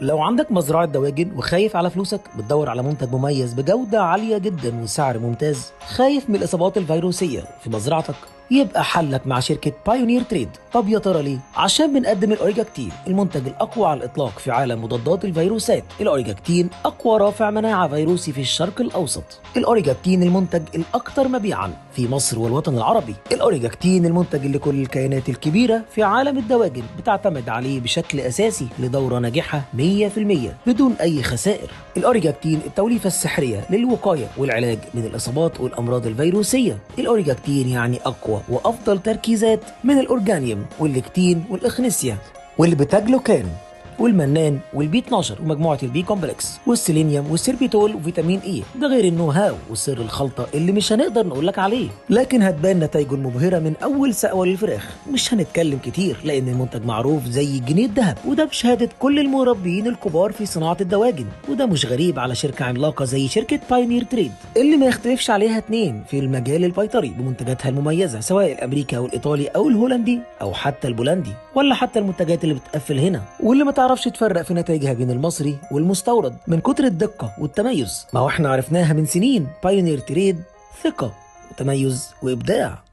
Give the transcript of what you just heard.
لو عندك مزرعة دواجن وخايف على فلوسك، بتدور على منتج مميز بجودة عالية جدا وسعر ممتاز، خايف من الإصابات الفيروسية في مزرعتك، يبقى حلك مع شركة بايونير تريد. طب يا ترى ليه؟ عشان بنقدم الأوريجاكتين، المنتج الأقوى على الإطلاق في عالم مضادات الفيروسات. الأوريجاكتين أقوى رافع مناعة فيروسي في الشرق الأوسط. الأوريجاكتين المنتج الأكثر مبيعا في مصر والوطن العربي. الأوريجاكتين المنتج اللي كل الكيانات الكبيرة في عالم الدواجن بتعتمد عليه بشكل أساسي لدورة ناجحة 100% بدون أي خسائر. الأوريجاكتين التوليفة السحرية للوقاية والعلاج من الإصابات والأمراض الفيروسية. الأوريجاكتين يعني أقوى وأفضل تركيزات من الأورجانيوم والليكتين والإخنسيا والبيتاجلوكان والمنان والبي 12 ومجموعه البي كومبلكس والسيلينيوم والسيربيتول وفيتامين اي. ده غير النو هاو وسر الخلطه اللي مش هنقدر نقول لك عليه، لكن هتبان نتائجه المبهره من اول سقوه للفراخ. مش هنتكلم كتير لان المنتج معروف زي جنيه الذهب، وده بشهاده كل المربيين الكبار في صناعه الدواجن. وده مش غريب على شركه عملاقه زي شركه بايونير تريد اللي ما يختلفش عليها اتنين في المجال البيطري بمنتجاتها المميزه، سواء الامريكي او الايطالي او الهولندي او حتى البولندي، ولا حتى المنتجات اللي بتقفل هنا واللي ما تعرفش تفرق في نتائجها بين المصري والمستورد من كتر الدقة والتميز. ما هو احنا عرفناها من سنين. بايونير تريد، ثقة وتميز وإبداع.